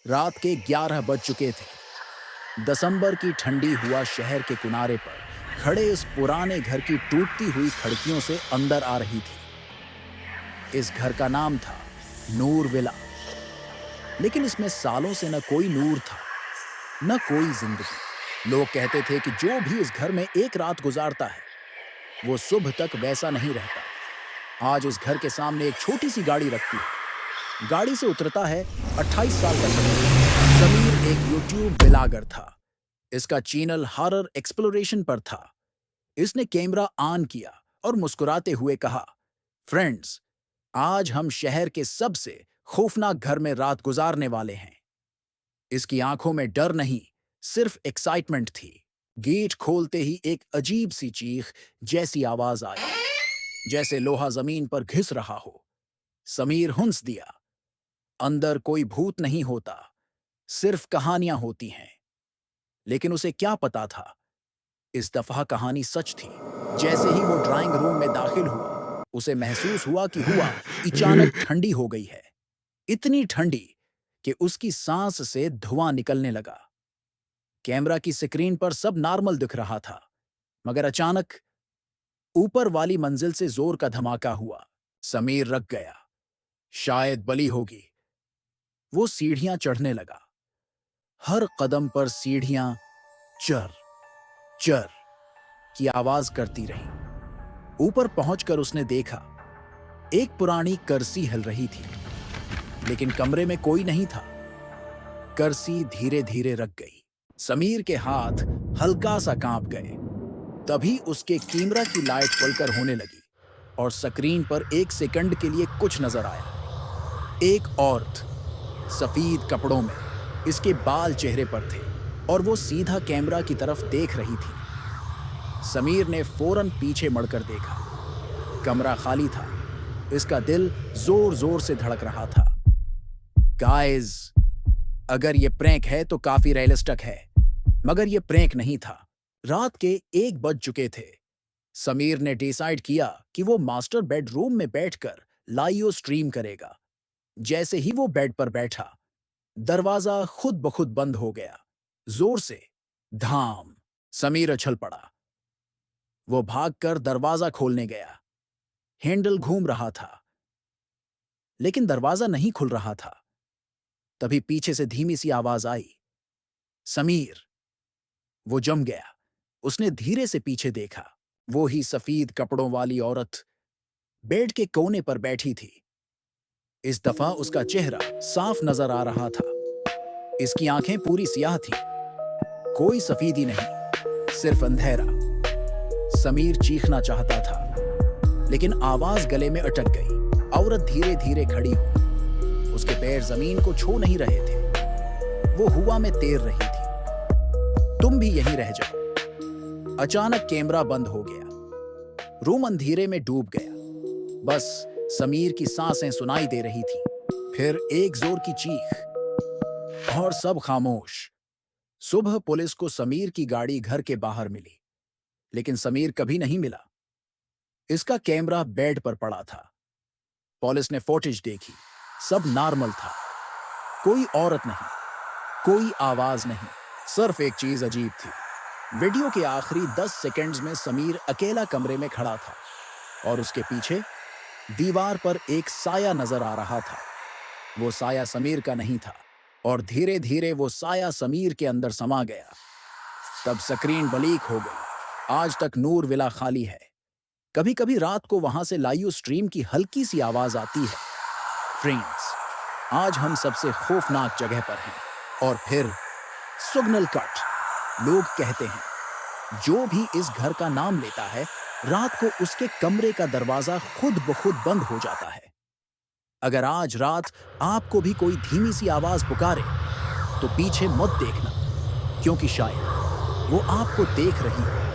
रात के 11 बज चुके थे। दिसंबर की ठंडी हुआ शहर के किनारे पर खड़े इस पुराने घर की टूटती हुई खिड़कियों से अंदर आ रही थी। इस घर का नाम था नूर विला। लेकिन इसमें सालों से न कोई नूर था, न कोई जिंदगी। लोग कहते थे कि जो भी इस घर में एक रात गुजारता है वो सुबह तक वैसा नहीं रहता। आज इस घर के सामने एक छोटी सी गाड़ी रखती है। गाड़ी से उतरता है 28 साल का समीर। समीर एक यूट्यूब ब्लॉगर था। इसका चैनल हॉरर एक्सप्लोरेशन पर था। इसने कैमरा ऑन किया और मुस्कुराते हुए कहा, फ्रेंड्स, आज हम शहर के सबसे खौफनाक घर में रात गुजारने वाले हैं। इसकी आंखों में डर नहीं, सिर्फ एक्साइटमेंट थी। गेट खोलते ही एक अजीब सी चीख जैसी आवाज आई, जैसे लोहा जमीन पर घिस रहा हो। समीर हंस दिया। अंदर कोई भूत नहीं होता, सिर्फ कहानियां होती हैं। लेकिन उसे क्या पता था, इस दफा कहानी सच थी। जैसे ही वो ड्राइंग रूम में दाखिल हुआ, उसे महसूस हुआ कि हुआ अचानक ठंडी हो गई है। इतनी ठंडी कि उसकी सांस से धुआं निकलने लगा। कैमरा की स्क्रीन पर सब नॉर्मल दिख रहा था, मगर अचानक ऊपर वाली मंजिल से जोर का धमाका हुआ। समीर रख गया। शायद बली होगी। वो सीढ़ियां चढ़ने लगा। हर कदम पर सीढ़ियां चर चर की आवाज करती रही। ऊपर पहुंचकर उसने देखा, एक पुरानी कर्सी हिल रही थी, लेकिन कमरे में कोई नहीं था। कर्सी धीरे धीरे रख गई। समीर के हाथ हल्का सा कांप गए। तभी उसके कैमरा की लाइट पलकर होने लगी और स्क्रीन पर एक सेकंड के लिए कुछ नजर आया। एक औरत सफेद कपड़ों में, इसके बाल चेहरे पर थे और वो सीधा कैमरा की तरफ देख रही थी। समीर ने फौरन पीछे मुड़कर देखा। कमरा खाली था। इसका दिल जोर जोर से धड़क रहा था। गाइस, अगर ये प्रैंक है तो काफी रियलिस्टिक है, मगर ये प्रैंक नहीं था। रात के 1 बज चुके थे। समीर ने डिसाइड किया कि वो मास्टर बेडरूम में बैठकर लाइव स्ट्रीम करेगा। जैसे ही वो बेड पर बैठा, दरवाजा खुद ब खुद बंद हो गया। जोर से धाम। समीर उछल पड़ा। वो भागकर दरवाजा खोलने गया। हैंडल घूम रहा था, लेकिन दरवाजा नहीं खुल रहा था। तभी पीछे से धीमी सी आवाज आई, समीर। वो जम गया। उसने धीरे से पीछे देखा। वो ही सफेद कपड़ों वाली औरत बेड के कोने पर बैठी थी। इस दफा उसका चेहरा साफ नजर आ रहा था। इसकी आंखें पूरी स्याह थीं। कोई सफेदी नहीं, सिर्फ अंधेरा। समीर चीखना चाहता था, लेकिन आवाज गले में अटक गई। औरत धीरे धीरे खड़ी हुई। उसके पैर जमीन को छू नहीं रहे थे। वो हवा में तैर रही थी। तुम भी यहीं रह जाओ। अचानक कैमरा बंद हो गया। रूम अंधेरे में डूब गया। बस समीर की सांसें सुनाई दे रही थी। फिर एक जोर की चीख और सब खामोश। सुबह पुलिस को समीर की गाड़ी घर के बाहर मिली, लेकिन समीर कभी नहीं मिला। इसका कैमरा बेड पर पड़ा था। पुलिस ने फुटेज देखी। सब नॉर्मल था। कोई औरत नहीं, कोई आवाज नहीं। सिर्फ एक चीज अजीब थी। वीडियो के आखिरी 10 सेकंड्स में समीर अकेला कमरे में खड़ा था और उसके पीछे दीवार पर एक साया नजर आ रहा था। वो साया समीर का नहीं था और धीरे धीरे वो साया समीर के अंदर समा गया। तब स्क्रीन ब्लैक हो गई। आज तक नूर विला खाली है। कभी कभी रात को वहां से लाइव स्ट्रीम की हल्की सी आवाज आती है। फ्रेंड्स, आज हम सबसे खौफनाक जगह पर हैं। और फिर सिग्नल कट। लोग कहते हैं, जो भी इस घर का नाम लेता है, रात को उसके कमरे का दरवाजा खुद ब खुद बंद हो जाता है। अगर आज रात आपको भी कोई धीमी सी आवाज पुकारे, तो पीछे मत देखना, क्योंकि शायद वो आपको देख रही है।